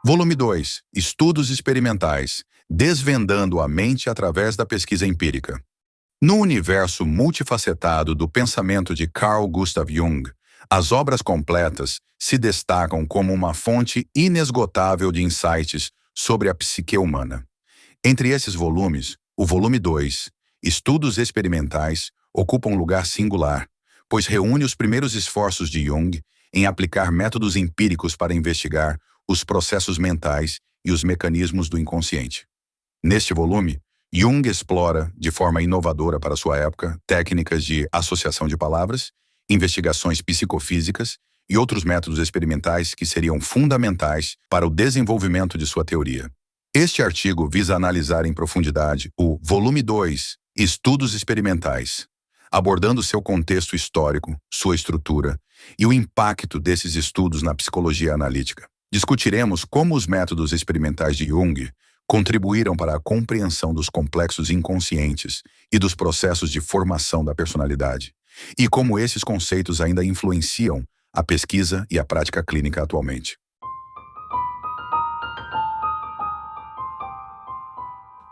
Volume 2. Estudos experimentais, desvendando a mente através da pesquisa empírica. No universo multifacetado do pensamento de Carl Gustav Jung, as obras completas se destacam como uma fonte inesgotável de insights sobre a psique humana. Entre esses volumes, o volume 2, Estudos Experimentais, ocupa um lugar singular, pois reúne os primeiros esforços de Jung em aplicar métodos empíricos para investigar os processos mentais e os mecanismos do inconsciente. Neste volume, Jung explora, de forma inovadora para sua época, técnicas de associação de palavras, investigações psicofísicas e outros métodos experimentais que seriam fundamentais para o desenvolvimento de sua teoria. Este artigo visa analisar em profundidade o volume 2, Estudos Experimentais, abordando seu contexto histórico, sua estrutura e o impacto desses estudos na psicologia analítica. Discutiremos como os métodos experimentais de Jung contribuíram para a compreensão dos complexos inconscientes e dos processos de formação da personalidade, e como esses conceitos ainda influenciam a pesquisa e a prática clínica atualmente.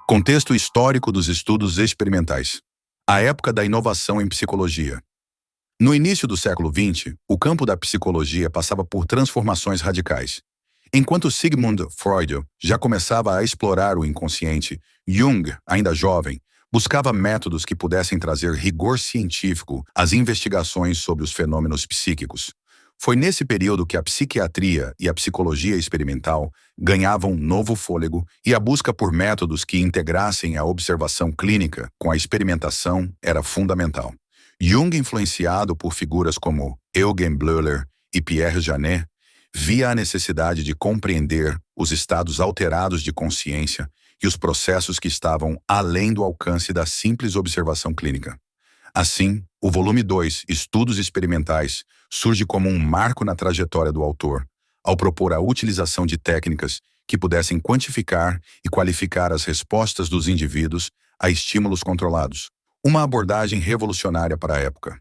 Contexto histórico dos estudos experimentais. A época da inovação em psicologia. No início do século XX, o campo da psicologia passava por transformações radicais. Enquanto Sigmund Freud já começava a explorar o inconsciente, Jung, ainda jovem, buscava métodos que pudessem trazer rigor científico às investigações sobre os fenômenos psíquicos. Foi nesse período que a psiquiatria e a psicologia experimental ganhavam um novo fôlego e a busca por métodos que integrassem a observação clínica com a experimentação era fundamental. Jung, influenciado por figuras como Eugen Bleuler e Pierre Janet, via a necessidade de compreender os estados alterados de consciência e os processos que estavam além do alcance da simples observação clínica. Assim, o volume 2, Estudos Experimentais, surge como um marco na trajetória do autor, ao propor a utilização de técnicas que pudessem quantificar e qualificar as respostas dos indivíduos a estímulos controlados, uma abordagem revolucionária para a época.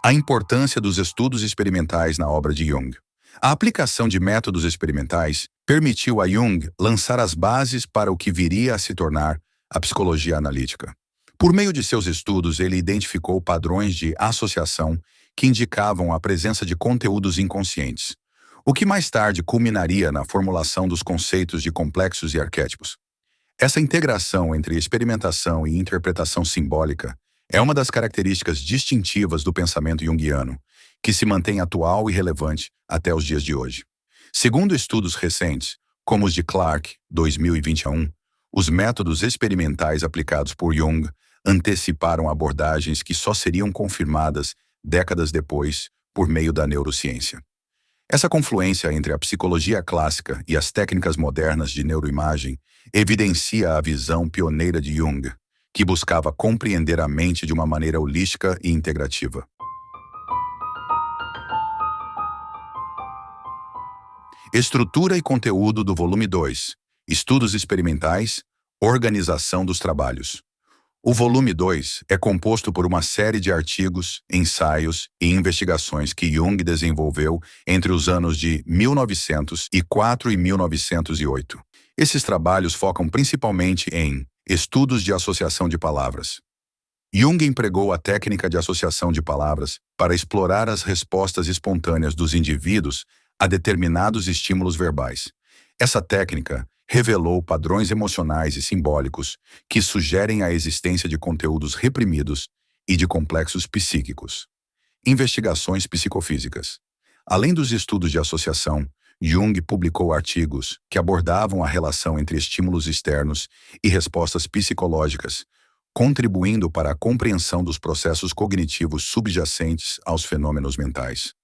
A importância dos estudos experimentais na obra de Jung. A aplicação de métodos experimentais permitiu a Jung lançar as bases para o que viria a se tornar a psicologia analítica. Por meio de seus estudos, ele identificou padrões de associação que indicavam a presença de conteúdos inconscientes, o que mais tarde culminaria na formulação dos conceitos de complexos e arquétipos. Essa integração entre experimentação e interpretação simbólica é uma das características distintivas do pensamento junguiano, que se mantém atual e relevante até os dias de hoje. Segundo estudos recentes, como os de Clark, 2021, os métodos experimentais aplicados por Jung anteciparam abordagens que só seriam confirmadas décadas depois por meio da neurociência. Essa confluência entre a psicologia clássica e as técnicas modernas de neuroimagem evidencia a visão pioneira de Jung, que buscava compreender a mente de uma maneira holística e integrativa. Estrutura e conteúdo do volume 2, Estudos Experimentais, Organização dos Trabalhos. O volume 2 é composto por uma série de artigos, ensaios e investigações que Jung desenvolveu entre os anos de 1904 e 1908. Esses trabalhos focam principalmente em estudos de associação de palavras. Jung empregou a técnica de associação de palavras para explorar as respostas espontâneas dos indivíduos a determinados estímulos verbais. Essa técnica revelou padrões emocionais e simbólicos que sugerem a existência de conteúdos reprimidos e de complexos psíquicos. Investigações psicofísicas. Além dos estudos de associação, Jung publicou artigos que abordavam a relação entre estímulos externos e respostas psicológicas, contribuindo para a compreensão dos processos cognitivos subjacentes aos fenômenos mentais.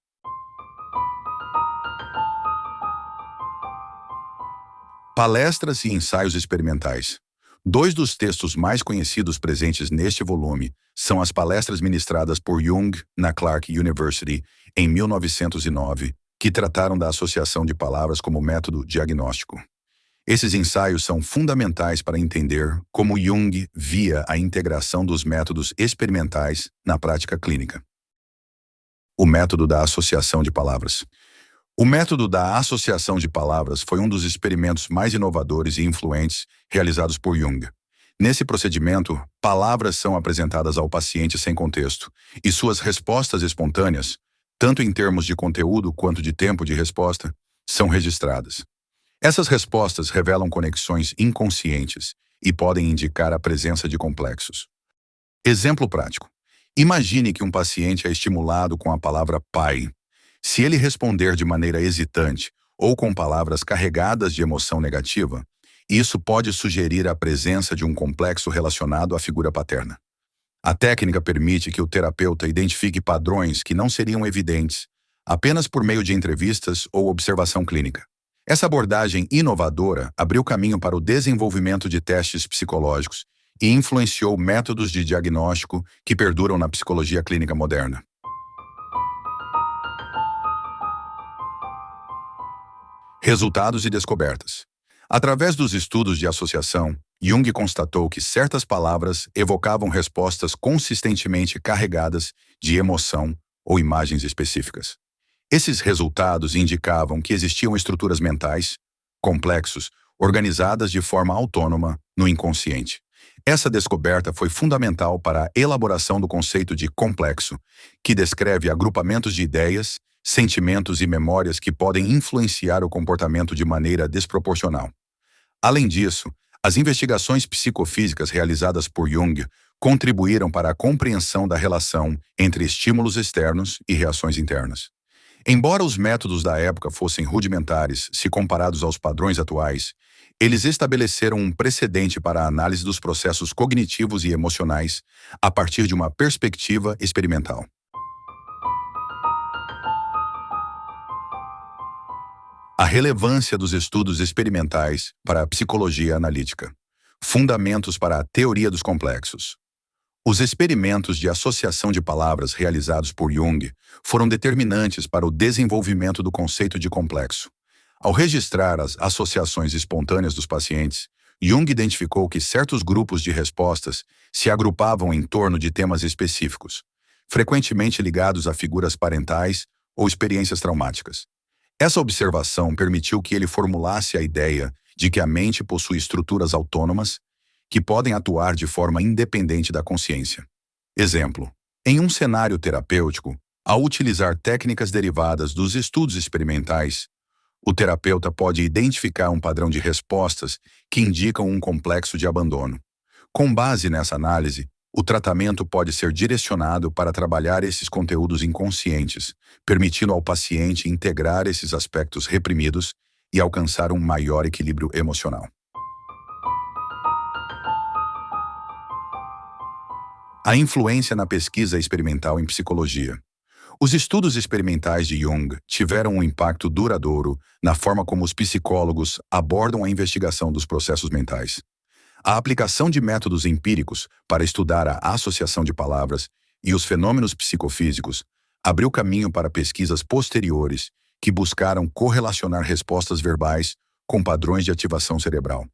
Palestras e ensaios experimentais. Dois dos textos mais conhecidos presentes neste volume são as palestras ministradas por Jung na Clark University em 1909, que trataram da associação de palavras como método diagnóstico. Esses ensaios são fundamentais para entender como Jung via a integração dos métodos experimentais na prática clínica. O método da associação de palavras. O método da associação de palavras foi um dos experimentos mais inovadores e influentes realizados por Jung. Nesse procedimento, palavras são apresentadas ao paciente sem contexto, e suas respostas espontâneas, tanto em termos de conteúdo quanto de tempo de resposta, são registradas. Essas respostas revelam conexões inconscientes e podem indicar a presença de complexos. Exemplo prático. Imagine que um paciente é estimulado com a palavra pai. Se ele responder de maneira hesitante ou com palavras carregadas de emoção negativa, isso pode sugerir a presença de um complexo relacionado à figura paterna. A técnica permite que o terapeuta identifique padrões que não seriam evidentes apenas por meio de entrevistas ou observação clínica. Essa abordagem inovadora abriu caminho para o desenvolvimento de testes psicológicos e influenciou métodos de diagnóstico que perduram na psicologia clínica moderna. Resultados e descobertas. Através dos estudos de associação, Jung constatou que certas palavras evocavam respostas consistentemente carregadas de emoção ou imagens específicas. Esses resultados indicavam que existiam estruturas mentais, complexos, organizadas de forma autônoma no inconsciente. Essa descoberta foi fundamental para a elaboração do conceito de complexo, que descreve agrupamentos de ideias, sentimentos e memórias que podem influenciar o comportamento de maneira desproporcional. Além disso, as investigações psicofísicas realizadas por Jung contribuíram para a compreensão da relação entre estímulos externos e reações internas. Embora os métodos da época fossem rudimentares se comparados aos padrões atuais, eles estabeleceram um precedente para a análise dos processos cognitivos e emocionais a partir de uma perspectiva experimental. A relevância dos estudos experimentais para a psicologia analítica. Fundamentos para a teoria dos complexos. Os experimentos de associação de palavras realizados por Jung foram determinantes para o desenvolvimento do conceito de complexo. Ao registrar as associações espontâneas dos pacientes, Jung identificou que certos grupos de respostas se agrupavam em torno de temas específicos, frequentemente ligados a figuras parentais ou experiências traumáticas. Essa observação permitiu que ele formulasse a ideia de que a mente possui estruturas autônomas que podem atuar de forma independente da consciência. Exemplo: em um cenário terapêutico, ao utilizar técnicas derivadas dos estudos experimentais, o terapeuta pode identificar um padrão de respostas que indicam um complexo de abandono. Com base nessa análise, o tratamento pode ser direcionado para trabalhar esses conteúdos inconscientes, permitindo ao paciente integrar esses aspectos reprimidos e alcançar um maior equilíbrio emocional. A influência na pesquisa experimental em psicologia. Os estudos experimentais de Jung tiveram um impacto duradouro na forma como os psicólogos abordam a investigação dos processos mentais. A aplicação de métodos empíricos para estudar a associação de palavras e os fenômenos psicofísicos abriu caminho para pesquisas posteriores que buscaram correlacionar respostas verbais com padrões de ativação cerebral.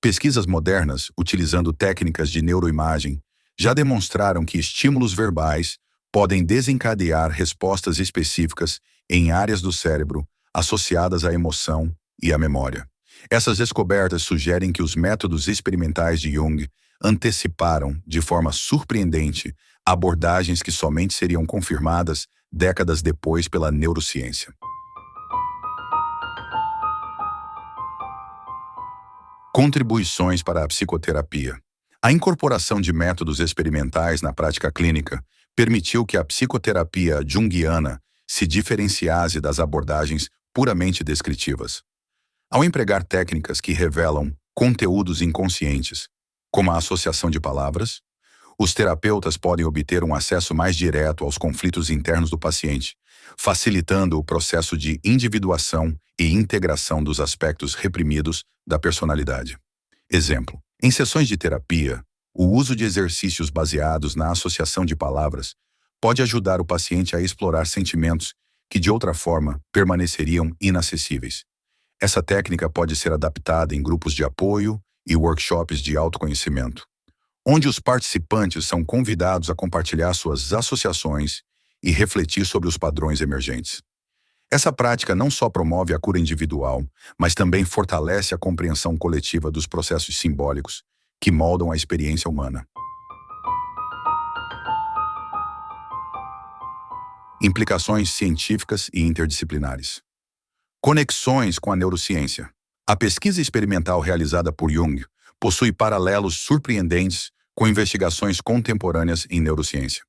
Pesquisas modernas, utilizando técnicas de neuroimagem, já demonstraram que estímulos verbais podem desencadear respostas específicas em áreas do cérebro associadas à emoção e à memória. Essas descobertas sugerem que os métodos experimentais de Jung anteciparam, de forma surpreendente, abordagens que somente seriam confirmadas décadas depois pela neurociência. Contribuições para a psicoterapia. A incorporação de métodos experimentais na prática clínica permitiu que a psicoterapia junguiana se diferenciasse das abordagens puramente descritivas. Ao empregar técnicas que revelam conteúdos inconscientes, como a associação de palavras, os terapeutas podem obter um acesso mais direto aos conflitos internos do paciente, facilitando o processo de individuação e integração dos aspectos reprimidos da personalidade. Exemplo: em sessões de terapia, o uso de exercícios baseados na associação de palavras pode ajudar o paciente a explorar sentimentos que, de outra forma, permaneceriam inacessíveis. Essa técnica pode ser adaptada em grupos de apoio e workshops de autoconhecimento, onde os participantes são convidados a compartilhar suas associações e refletir sobre os padrões emergentes. Essa prática não só promove a cura individual, mas também fortalece a compreensão coletiva dos processos simbólicos que moldam a experiência humana. Implicações científicas e interdisciplinares. Conexões com a neurociência. A pesquisa experimental realizada por Jung possui paralelos surpreendentes com investigações contemporâneas em neurociência.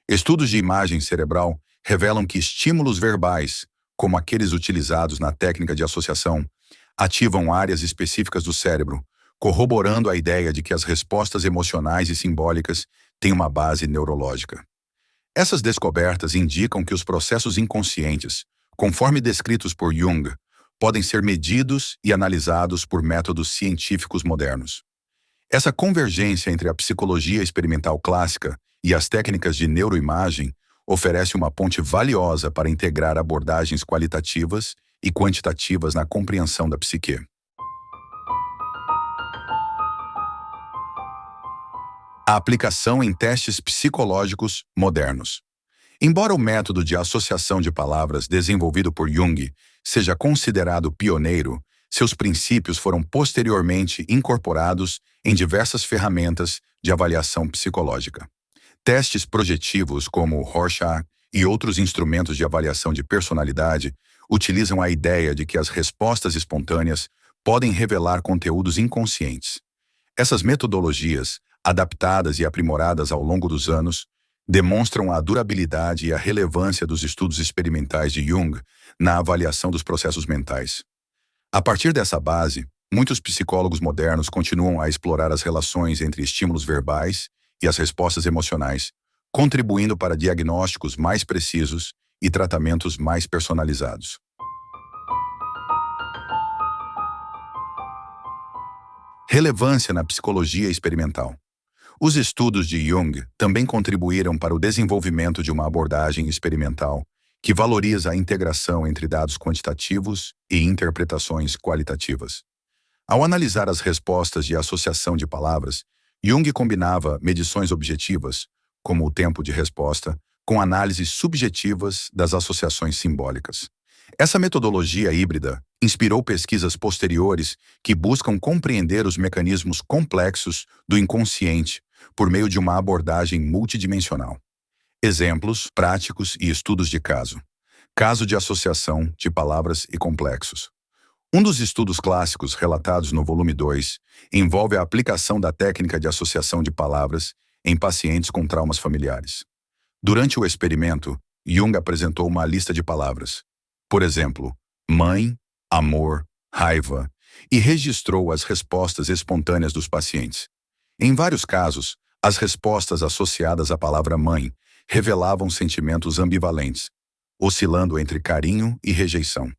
Estudos de imagem cerebral revelam que estímulos verbais, como aqueles utilizados na técnica de associação, ativam áreas específicas do cérebro, corroborando a ideia de que as respostas emocionais e simbólicas têm uma base neurológica. Essas descobertas indicam que os processos inconscientes, conforme descritos por Jung, podem ser medidos e analisados por métodos científicos modernos. Essa convergência entre a psicologia experimental clássica e as técnicas de neuroimagem oferece uma ponte valiosa para integrar abordagens qualitativas e quantitativas na compreensão da psique. A aplicação em testes psicológicos modernos. Embora o método de associação de palavras desenvolvido por Jung seja considerado pioneiro, seus princípios foram posteriormente incorporados em diversas ferramentas de avaliação psicológica. Testes projetivos como o Rorschach e outros instrumentos de avaliação de personalidade utilizam a ideia de que as respostas espontâneas podem revelar conteúdos inconscientes. Essas metodologias, adaptadas e aprimoradas ao longo dos anos, demonstram a durabilidade e a relevância dos estudos experimentais de Jung na avaliação dos processos mentais. A partir dessa base, muitos psicólogos modernos continuam a explorar as relações entre estímulos verbais e as respostas emocionais, contribuindo para diagnósticos mais precisos e tratamentos mais personalizados. Relevância na psicologia experimental. Os estudos de Jung também contribuíram para o desenvolvimento de uma abordagem experimental que valoriza a integração entre dados quantitativos e interpretações qualitativas. Ao analisar as respostas de associação de palavras, Jung combinava medições objetivas, como o tempo de resposta, com análises subjetivas das associações simbólicas. Essa metodologia híbrida inspirou pesquisas posteriores que buscam compreender os mecanismos complexos do inconsciente por meio de uma abordagem multidimensional. Exemplos práticos e estudos de caso. Caso de associação de palavras e complexos. Um dos estudos clássicos relatados no volume 2 envolve a aplicação da técnica de associação de palavras em pacientes com traumas familiares. Durante o experimento, Jung apresentou uma lista de palavras. Por exemplo, mãe, amor, raiva, e registrou as respostas espontâneas dos pacientes. Em vários casos, as respostas associadas à palavra mãe revelavam sentimentos ambivalentes, oscilando entre carinho e rejeição.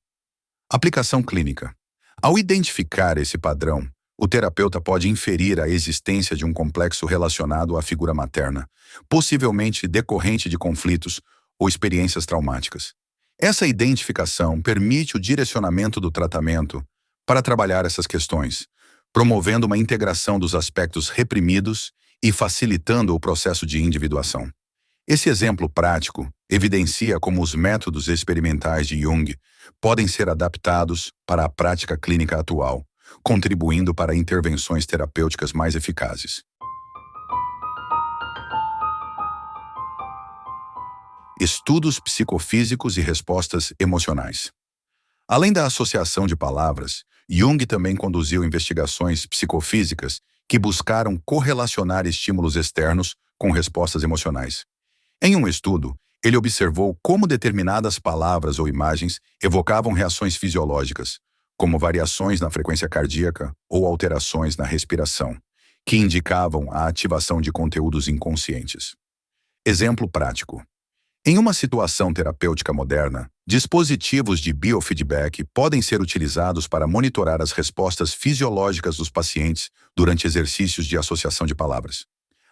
Aplicação clínica. Ao identificar esse padrão, o terapeuta pode inferir a existência de um complexo relacionado à figura materna, possivelmente decorrente de conflitos ou experiências traumáticas. Essa identificação permite o direcionamento do tratamento para trabalhar essas questões, promovendo uma integração dos aspectos reprimidos e facilitando o processo de individuação. Esse exemplo prático evidencia como os métodos experimentais de Jung podem ser adaptados para a prática clínica atual, contribuindo para intervenções terapêuticas mais eficazes. Estudos psicofísicos e respostas emocionais. Além da associação de palavras, Jung também conduziu investigações psicofísicas que buscaram correlacionar estímulos externos com respostas emocionais. Em um estudo, ele observou como determinadas palavras ou imagens evocavam reações fisiológicas, como variações na frequência cardíaca ou alterações na respiração, que indicavam a ativação de conteúdos inconscientes. Exemplo prático. Em uma situação terapêutica moderna, dispositivos de biofeedback podem ser utilizados para monitorar as respostas fisiológicas dos pacientes durante exercícios de associação de palavras.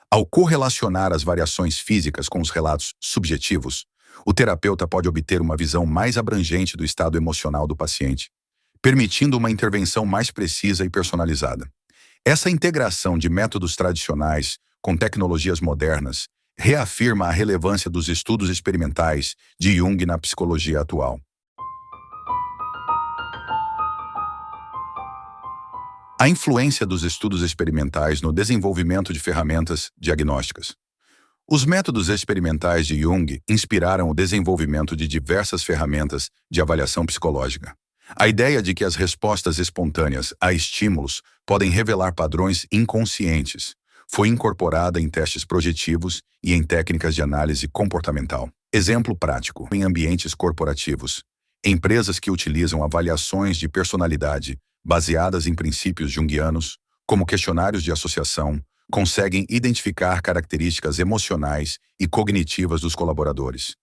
Ao correlacionar as variações físicas com os relatos subjetivos, o terapeuta pode obter uma visão mais abrangente do estado emocional do paciente, permitindo uma intervenção mais precisa e personalizada. Essa integração de métodos tradicionais com tecnologias modernas reafirma a relevância dos estudos experimentais de Jung na psicologia atual. A influência dos estudos experimentais no desenvolvimento de ferramentas diagnósticas. Os métodos experimentais de Jung inspiraram o desenvolvimento de diversas ferramentas de avaliação psicológica. A ideia de que as respostas espontâneas a estímulos podem revelar padrões inconscientes foi incorporada em testes projetivos e em técnicas de análise comportamental. Exemplo prático: em ambientes corporativos, empresas que utilizam avaliações de personalidade baseadas em princípios junguianos, como questionários de associação, conseguem identificar características emocionais e cognitivas dos colaboradores.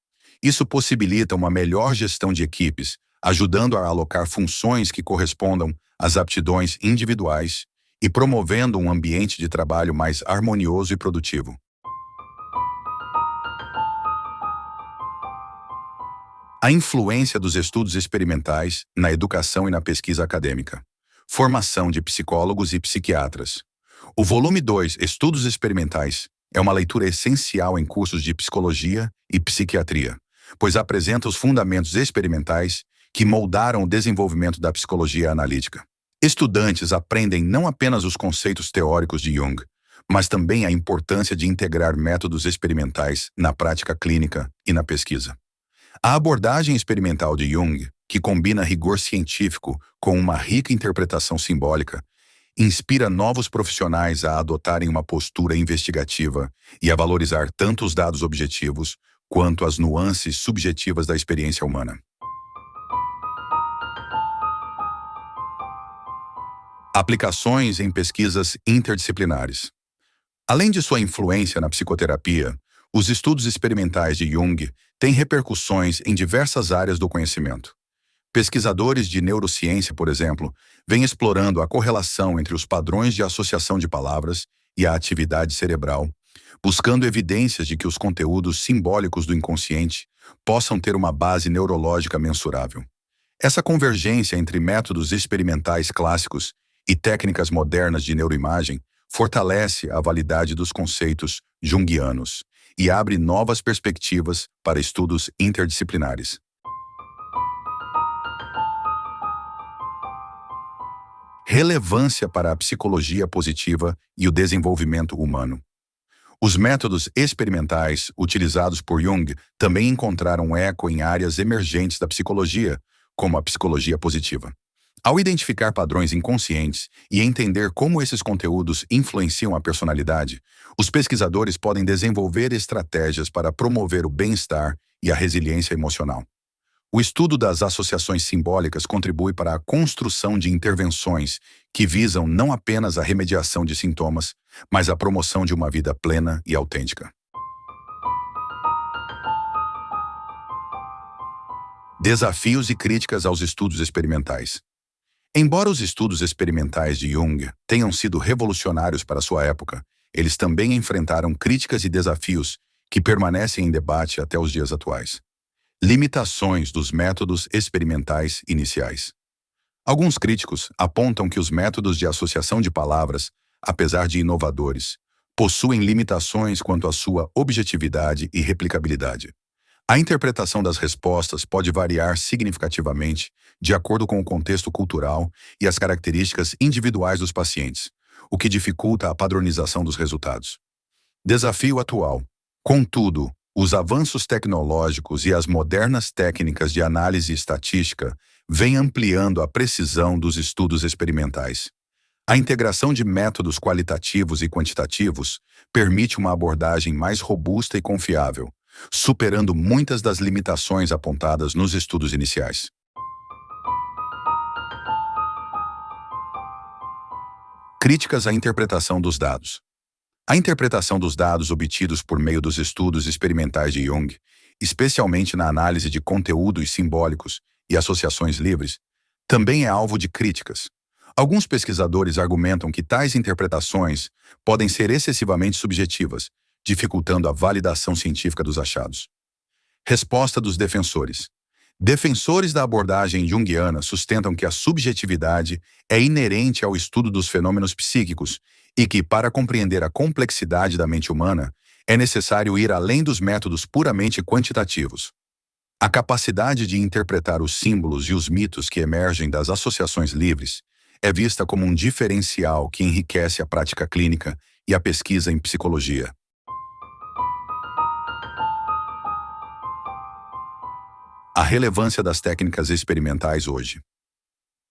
Isso possibilita uma melhor gestão de equipes, ajudando a alocar funções que correspondam às aptidões individuais e promovendo um ambiente de trabalho mais harmonioso e produtivo. A influência dos estudos experimentais na educação e na pesquisa acadêmica. Formação de psicólogos e psiquiatras. O volume 2, Estudos Experimentais, é uma leitura essencial em cursos de psicologia e psiquiatria, pois apresenta os fundamentos experimentais que moldaram o desenvolvimento da psicologia analítica. Estudantes aprendem não apenas os conceitos teóricos de Jung, mas também a importância de integrar métodos experimentais na prática clínica e na pesquisa. A abordagem experimental de Jung, que combina rigor científico com uma rica interpretação simbólica, inspira novos profissionais a adotarem uma postura investigativa e a valorizar tanto os dados objetivos quanto as nuances subjetivas da experiência humana. Aplicações em pesquisas interdisciplinares. Além de sua influência na psicoterapia, os estudos experimentais de Jung têm repercussões em diversas áreas do conhecimento. Pesquisadores de neurociência, por exemplo, vêm explorando a correlação entre os padrões de associação de palavras e a atividade cerebral, buscando evidências de que os conteúdos simbólicos do inconsciente possam ter uma base neurológica mensurável. Essa convergência entre métodos experimentais clássicos e técnicas modernas de neuroimagem fortalece a validade dos conceitos junguianos e abre novas perspectivas para estudos interdisciplinares. Relevância para a psicologia positiva e o desenvolvimento humano. Os métodos experimentais utilizados por Jung também encontraram eco em áreas emergentes da psicologia, como a psicologia positiva. Ao identificar padrões inconscientes e entender como esses conteúdos influenciam a personalidade, os pesquisadores podem desenvolver estratégias para promover o bem-estar e a resiliência emocional. O estudo das associações simbólicas contribui para a construção de intervenções que visam não apenas a remediação de sintomas, mas a promoção de uma vida plena e autêntica. Desafios e críticas aos estudos experimentais. Embora os estudos experimentais de Jung tenham sido revolucionários para sua época, eles também enfrentaram críticas e desafios que permanecem em debate até os dias atuais. Limitações dos métodos experimentais iniciais. Alguns críticos apontam que os métodos de associação de palavras, apesar de inovadores, possuem limitações quanto à sua objetividade e replicabilidade. A interpretação das respostas pode variar significativamente de acordo com o contexto cultural e as características individuais dos pacientes, o que dificulta a padronização dos resultados. Desafio atual. Contudo, os avanços tecnológicos e as modernas técnicas de análise estatística vêm ampliando a precisão dos estudos experimentais. A integração de métodos qualitativos e quantitativos permite uma abordagem mais robusta e confiável, superando muitas das limitações apontadas nos estudos iniciais. Críticas à interpretação dos dados. A interpretação dos dados obtidos por meio dos estudos experimentais de Jung, especialmente na análise de conteúdos simbólicos e associações livres, também é alvo de críticas. Alguns pesquisadores argumentam que tais interpretações podem ser excessivamente subjetivas, dificultando a validação científica dos achados. Resposta dos defensores. Defensores da abordagem junguiana sustentam que a subjetividade é inerente ao estudo dos fenômenos psíquicos e que, para compreender a complexidade da mente humana, é necessário ir além dos métodos puramente quantitativos. A capacidade de interpretar os símbolos e os mitos que emergem das associações livres é vista como um diferencial que enriquece a prática clínica e a pesquisa em psicologia. A relevância das técnicas experimentais hoje.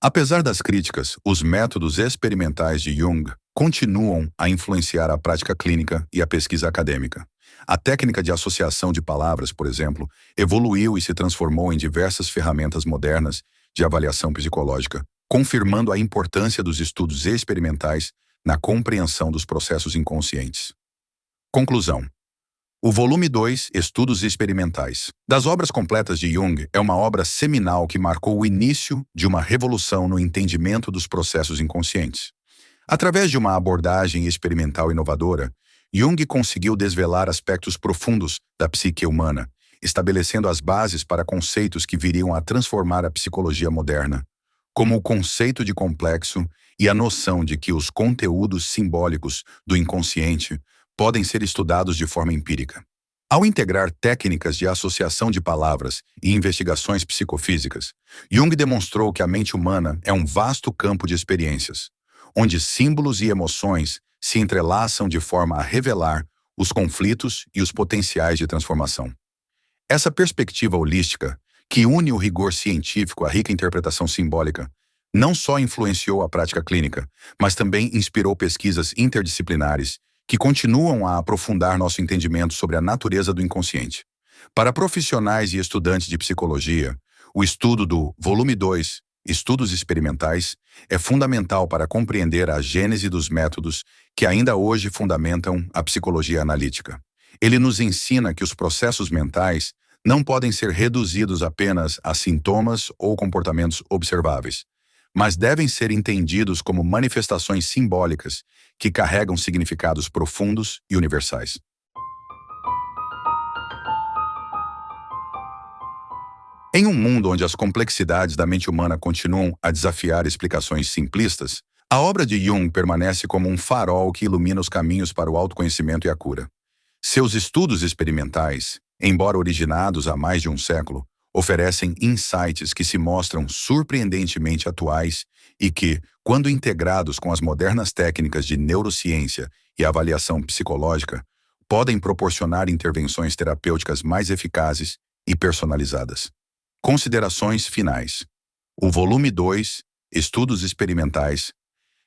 Apesar das críticas, os métodos experimentais de Jung continuam a influenciar a prática clínica e a pesquisa acadêmica. A técnica de associação de palavras, por exemplo, evoluiu e se transformou em diversas ferramentas modernas de avaliação psicológica, confirmando a importância dos estudos experimentais na compreensão dos processos inconscientes. Conclusão. O volume 2, Estudos Experimentais, das obras completas de Jung, é uma obra seminal que marcou o início de uma revolução no entendimento dos processos inconscientes. Através de uma abordagem experimental inovadora, Jung conseguiu desvelar aspectos profundos da psique humana, estabelecendo as bases para conceitos que viriam a transformar a psicologia moderna, como o conceito de complexo e a noção de que os conteúdos simbólicos do inconsciente podem ser estudados de forma empírica. Ao integrar técnicas de associação de palavras e investigações psicofísicas, Jung demonstrou que a mente humana é um vasto campo de experiências, onde símbolos e emoções se entrelaçam de forma a revelar os conflitos e os potenciais de transformação. Essa perspectiva holística, que une o rigor científico à rica interpretação simbólica, não só influenciou a prática clínica, mas também inspirou pesquisas interdisciplinares que continuam a aprofundar nosso entendimento sobre a natureza do inconsciente. Para profissionais e estudantes de psicologia, o estudo do volume 2, Estudos Experimentais, é fundamental para compreender a gênese dos métodos que ainda hoje fundamentam a psicologia analítica. Ele nos ensina que os processos mentais não podem ser reduzidos apenas a sintomas ou comportamentos observáveis, mas devem ser entendidos como manifestações simbólicas que carregam significados profundos e universais. Em um mundo onde as complexidades da mente humana continuam a desafiar explicações simplistas, a obra de Jung permanece como um farol que ilumina os caminhos para o autoconhecimento e a cura. Seus estudos experimentais, embora originados há mais de um século, oferecem insights que se mostram surpreendentemente atuais e que, quando integrados com as modernas técnicas de neurociência e avaliação psicológica, podem proporcionar intervenções terapêuticas mais eficazes e personalizadas. Considerações finais. O volume 2, Estudos Experimentais,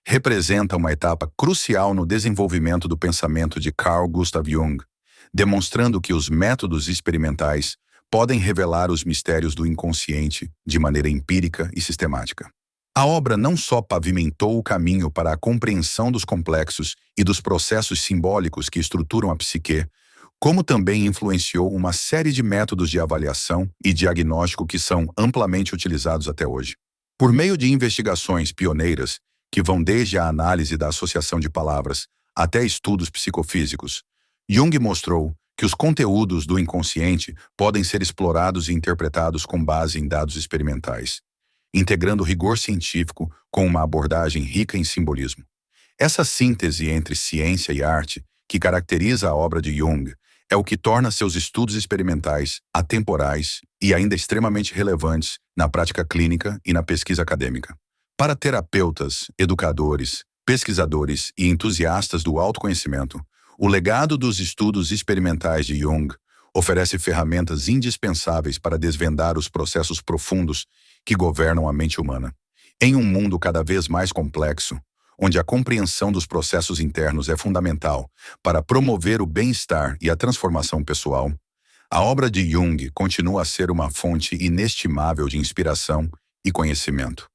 representa uma etapa crucial no desenvolvimento do pensamento de Carl Gustav Jung, demonstrando que os métodos experimentais podem revelar os mistérios do inconsciente de maneira empírica e sistemática. A obra não só pavimentou o caminho para a compreensão dos complexos e dos processos simbólicos que estruturam a psique, como também influenciou uma série de métodos de avaliação e diagnóstico que são amplamente utilizados até hoje. Por meio de investigações pioneiras, que vão desde a análise da associação de palavras até estudos psicofísicos, Jung mostrou que os conteúdos do inconsciente podem ser explorados e interpretados com base em dados experimentais, integrando o rigor científico com uma abordagem rica em simbolismo. Essa síntese entre ciência e arte, que caracteriza a obra de Jung, é o que torna seus estudos experimentais atemporais e ainda extremamente relevantes na prática clínica e na pesquisa acadêmica. Para terapeutas, educadores, pesquisadores e entusiastas do autoconhecimento, o legado dos estudos experimentais de Jung oferece ferramentas indispensáveis para desvendar os processos profundos que governam a mente humana. Em um mundo cada vez mais complexo, onde a compreensão dos processos internos é fundamental para promover o bem-estar e a transformação pessoal, a obra de Jung continua a ser uma fonte inestimável de inspiração e conhecimento.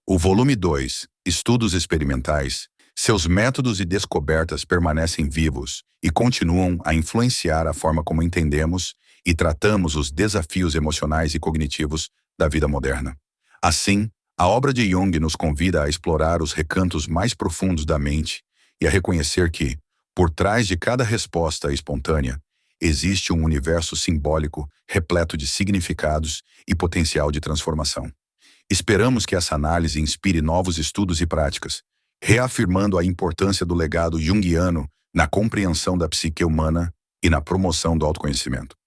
O volume 2, Estudos Experimentais, seus métodos e descobertas permanecem vivos e continuam a influenciar a forma como entendemos e tratamos os desafios emocionais e cognitivos da vida moderna. Assim, a obra de Jung nos convida a explorar os recantos mais profundos da mente e a reconhecer que, por trás de cada resposta espontânea, existe um universo simbólico repleto de significados e potencial de transformação. Esperamos que essa análise inspire novos estudos e práticas, reafirmando a importância do legado junguiano na compreensão da psique humana e na promoção do autoconhecimento.